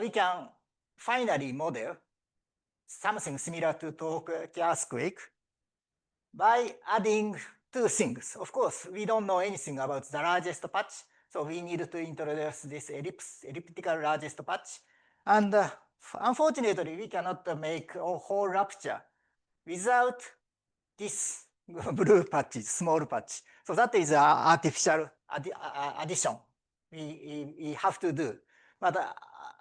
we can finally model something similar to Tohoku earthquake by adding two things. Of course, we don't know anything about the largest patch, so we need to introduce this elliptical largest patch. And unfortunately, we cannot make a whole rupture without this blue patches, small patch. So that is an artificial addition we have to do. But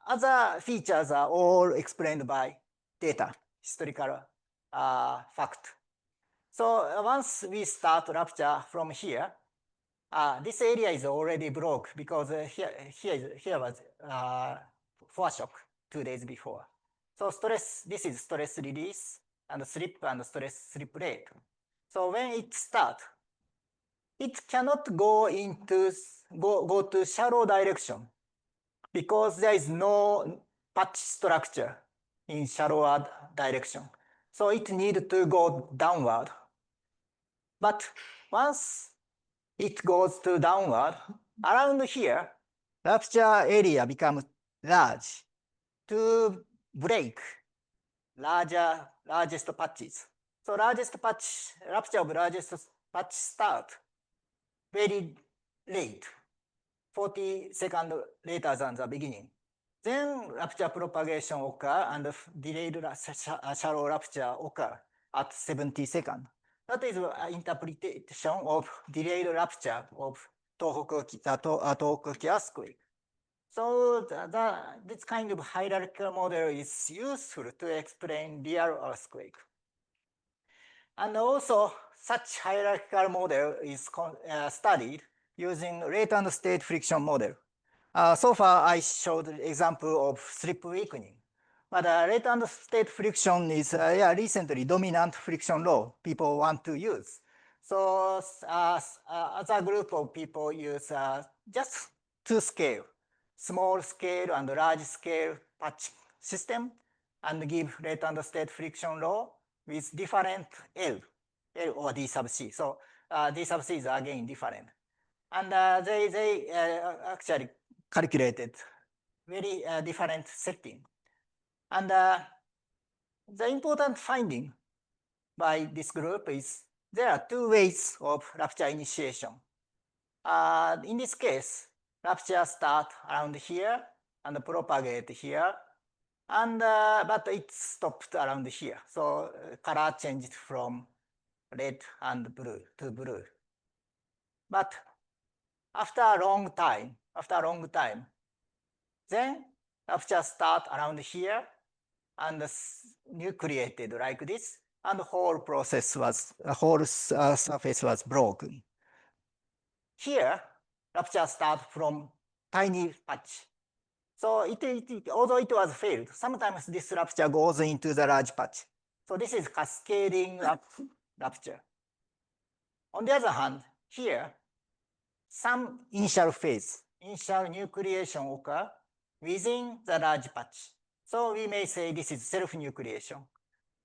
other features are all explained by data, historical fact. So once we start rupture from here, this area is already broke because here was foreshock 2 days before. So this is stress release and slip and stress slip rate. So when it starts, it cannot go to shallow direction because there is no patch structure in shallower direction. So it needs to go downward. But once it goes to downward, around here, rupture area becomes large to break largest patches. So rupture of largest patch start very late, 40 seconds later than the beginning. Then rupture propagation occur and delayed shallow rupture occur at 70 seconds. That is an interpretation of delayed rupture of Tohoku earthquake. So this kind of hierarchical model is useful to explain real earthquake. And also, such hierarchical model is studied using rate and state friction model. So far, I showed the example of slip weakening. But rate and state friction is recently dominant friction law people want to use. So other group of people use just two scale, small scale and large scale patch system, and give rate and state friction law with different L or D sub C. So D sub C is again different. And they actually calculated very different setting. And the important finding by this group is there are two ways of rupture initiation. In this case, rupture start around here and propagate here, and but it stopped around here. So color changed from red and blue to blue. But after a long time, then rupture start around here and nucleated like this, and the whole surface was broken. Here, rupture start from tiny patch. So although it was failed, sometimes this rupture goes into the large patch. So this is cascading rupture. On the other hand, here, some initial nucleation occur within the large patch. So we may say this is self-nucleation.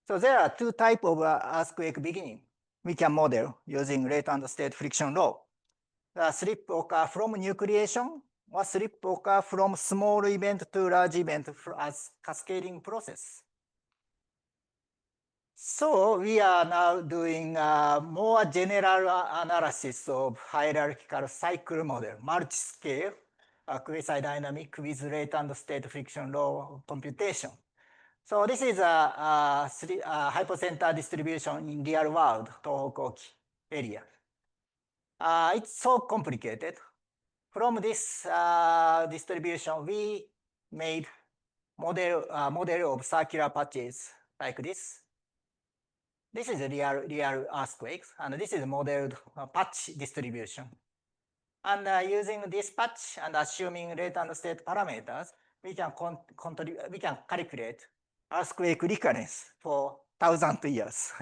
So there are two types of earthquake beginning we can model using rate and state friction law. The slip occur from nucleation or slip occur from small event to large event as cascading process. So we are now doing more general analysis of hierarchical cycle model, multi-scale, quasi-dynamic with rate and state friction law computation. So this is a hypocenter distribution in real world Tohoku area. It's so complicated. From this distribution, we made model of circular patches like this. This is a real earthquakes, and this is modeled patch distribution. And using this patch and assuming rate and state parameters, we can calculate earthquake recurrence for 1,000 years,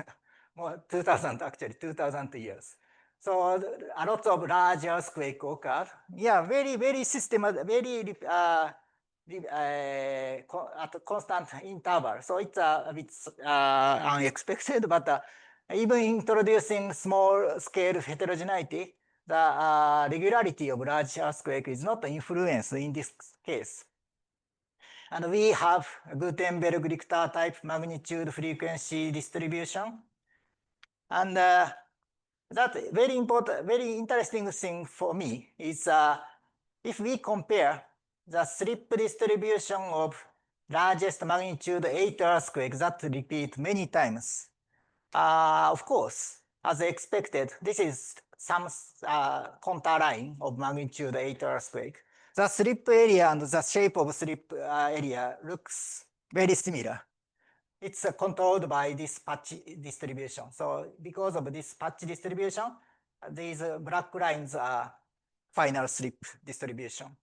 more 2,000 actually, 2,000 years. So a lot of large earthquake occur. Yeah, very systematic, very at a constant interval. So it's a bit unexpected, but even introducing small scale heterogeneity, the regularity of large earthquake is not influenced in this case. And we have Gutenberg-Richter type magnitude frequency distribution. And that very important, very interesting thing for me is if we compare the slip distribution of largest magnitude 8 earthquakes that repeat many times. Of course, as expected, this is some contour line of magnitude 8 earthquake. The slip area and the shape of slip area looks very similar. It's controlled by this patch distribution. So because of this patch distribution, these black lines are final slip distribution.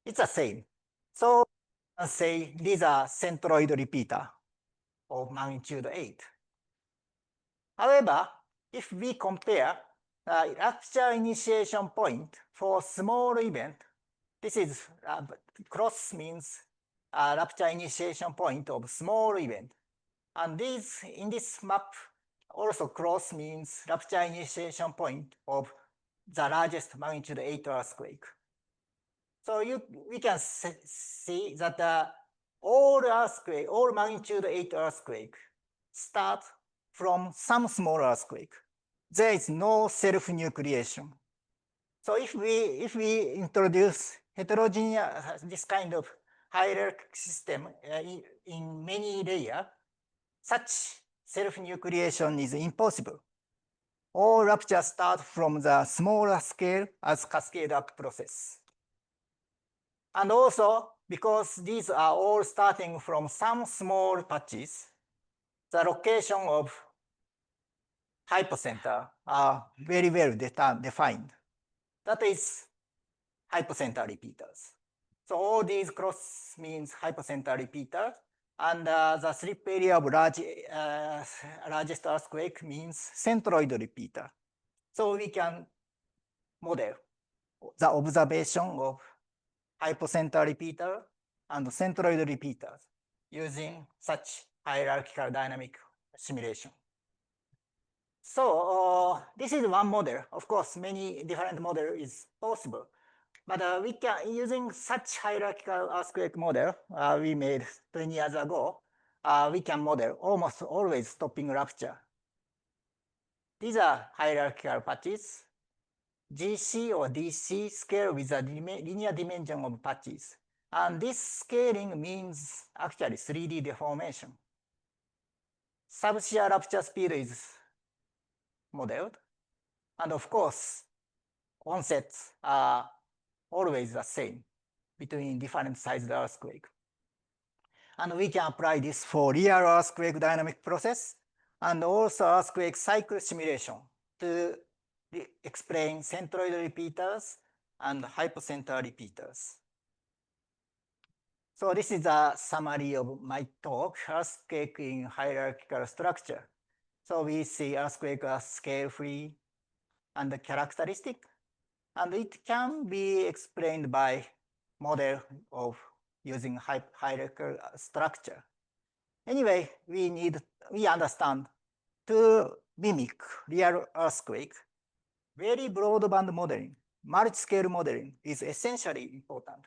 It's the same. So let's say these are centroid repeater of magnitude 8. However, if we compare the rupture initiation point for small event, this is cross means rupture initiation point of small event. And this in this map also cross means rupture initiation point of the largest magnitude 8 earthquake. So we can see that all magnitude 8 earthquake start from some small earthquake. There is no self-nucleation. So if we introduce heterogeneous this kind of hierarchical system in many layers, such self-nucleation is impossible. All ruptures start from the smaller scale as cascade up process. And also, because these are all starting from some small patches, the location of hypocenter are very well defined. That is hypocenter repeaters. So all these cross means hypocenter repeater, and the slip area of largest earthquake means centroid repeater. So we can model the observation of hypocenter repeater and centroid repeaters using such hierarchical dynamic simulation. So this is one model. Of course, many different model is possible. But we can, using such hierarchical earthquake model we made 20 years ago, we can model almost always stopping rupture. These are hierarchical patches. GC or DC scale with a linear dimension of patches. And this scaling means actually 3D deformation. Subshear rupture speed is modeled. And of course, onsets are always the same between different sized earthquake. And we can apply this for real earthquake dynamic process and also earthquake cycle simulation to explain centroid repeaters and hypocenter repeaters. So this is a summary of my talk, earthquake in hierarchical structure. So we see earthquake as scale-free and characteristic, and it can be explained by model of using hierarchical structure. Anyway, we understand to mimic real earthquake, very broadband modeling, multi-scale modeling is essentially important.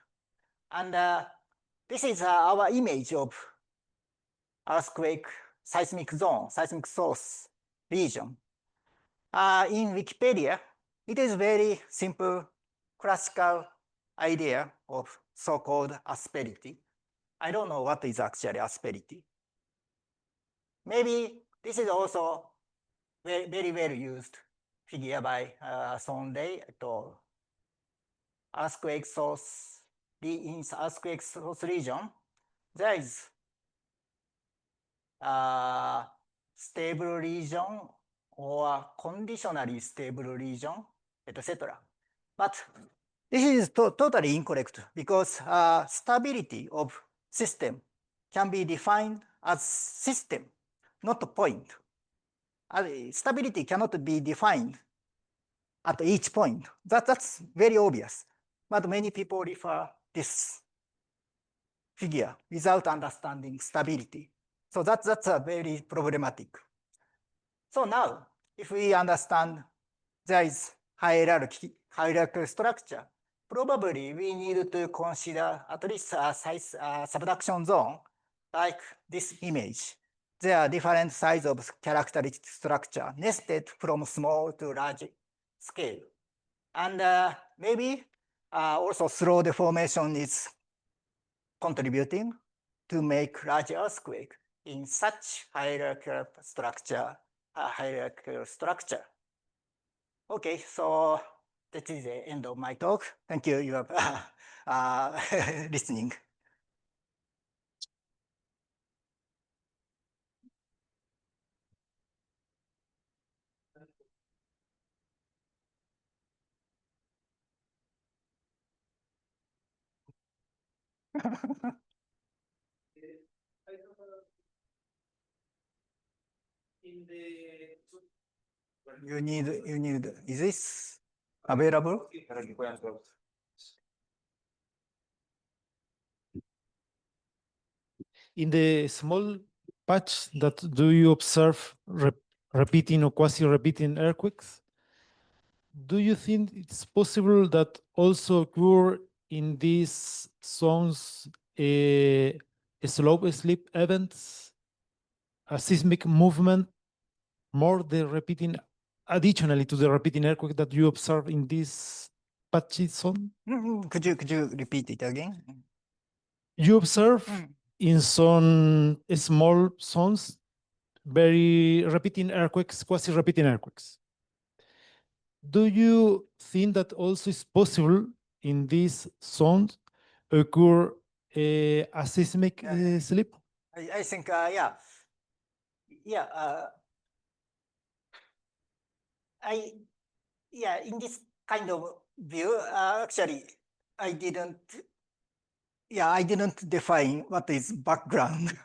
And this is our image of earthquake seismic zone, seismic source region. In Wikipedia, it is very simple classical idea of so-called asperity. I don't know what is actually asperity. Maybe this is also very well used figure by Sonley et al. Earthquake source in earthquake source region. there is stable region or conditionally stable region, etc. But this is totally incorrect because stability of system can be defined as system, not point. Stability cannot be defined at each point. That's very obvious. But many people refer this figure without understanding stability. So that's a very problematic. So now, if we understand there is hierarchical structure, probably we need to consider at least a size subduction zone like this image. There are different sizes of characteristic structure nested from small to large scale. And maybe also slow deformation is contributing to make large earthquake in such hierarchical structure. Okay, so that is the end of my talk. Thank you, you are listening. You need, is this available?
In the small patch that do you observe repeating or quasi-repeating earthquakes? Do you think it's possible that also occur in these zones slope slip events, a seismic movement, more the repeating, additionally to the repeating earthquake that you observe in this patchy zone?
Could you repeat it again?
You observe in some small zones very repeating earthquakes, quasi-repeating earthquakes. Do you think that also is possible in these zones occur a seismic slip?
I think, yeah. In this kind of view, actually, I didn't define what is background.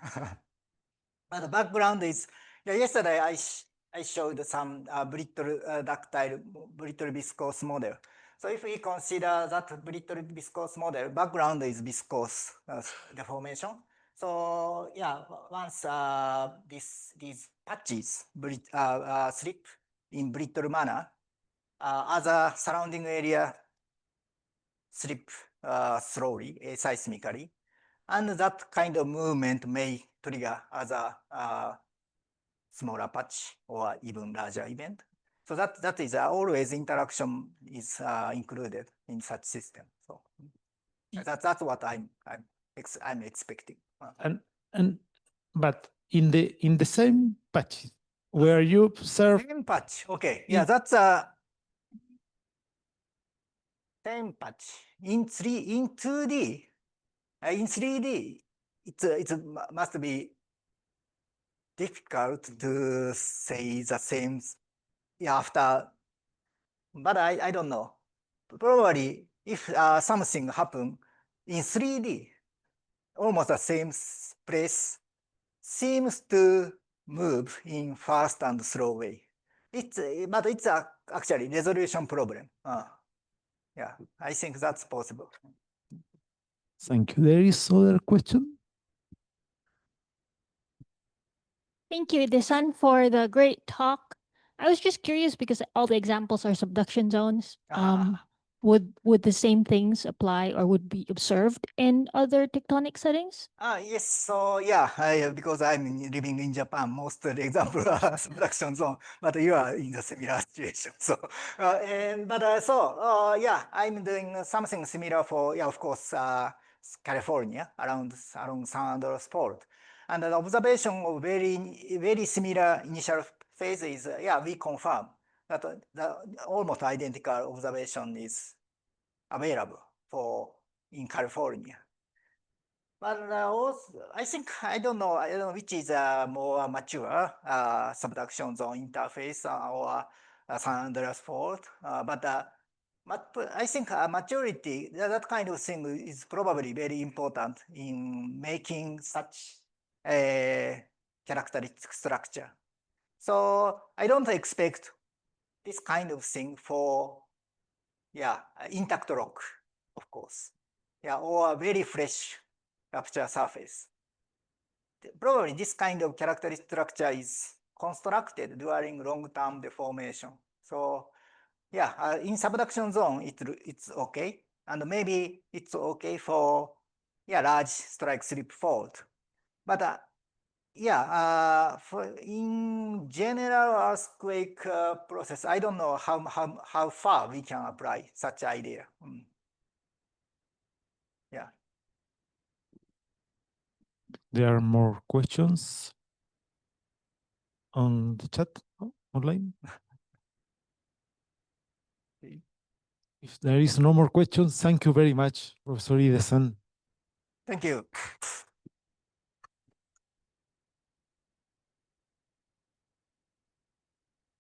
But the background is, yesterday I showed some brittle ductile, brittle viscose model. So if we consider that brittle viscose model, background is viscose deformation. So yeah, once these patches slip in brittle manner, other surrounding area slip slowly, seismically. And that kind of movement may trigger other smaller patch or even larger event. So that is always interaction is included in such system. So that's what I'm expecting.
But in the same patch where you observe
same patch. Okay, yeah, that's a same patch in 2D. In 3D, it must be difficult to say the same after, but I don't know. Probably if something happen in 3D, almost the same place seems to move in fast and slow way. But it's actually resolution problem. Yeah, I think that's possible.
Thank you. There is other question.
Thank you, Ide-san, for the great talk. I was just curious because all the examples are subduction zones. Would the same things apply or would be observed in other tectonic settings?
Yes. So yeah, because I'm living in Japan, most of the examples are subduction zone, but you are in the similar situation. So, yeah, I'm doing something similar for, of course, California along San Andreas Fault. And the observation of very similar initial phases, we confirm that the almost identical observation is available in California. But also, I don't know which is a more mature subduction zone interface or San Andreas fault. I think maturity, that kind of thing is probably very important in making such a characteristic structure. So I don't expect this kind of thing for, intact rock, of course. Or a very fresh rupture surface. Probably this kind of characteristic structure is constructed during long-term deformation. So in subduction zone, it's okay. And maybe it's okay for large strike slip fault. But for in general earthquake process, I don't know how far we can apply such idea. Yeah.
There are more questions on the chat online. If there is no more questions, thank you very much, Professor Ide-san.
Thank you.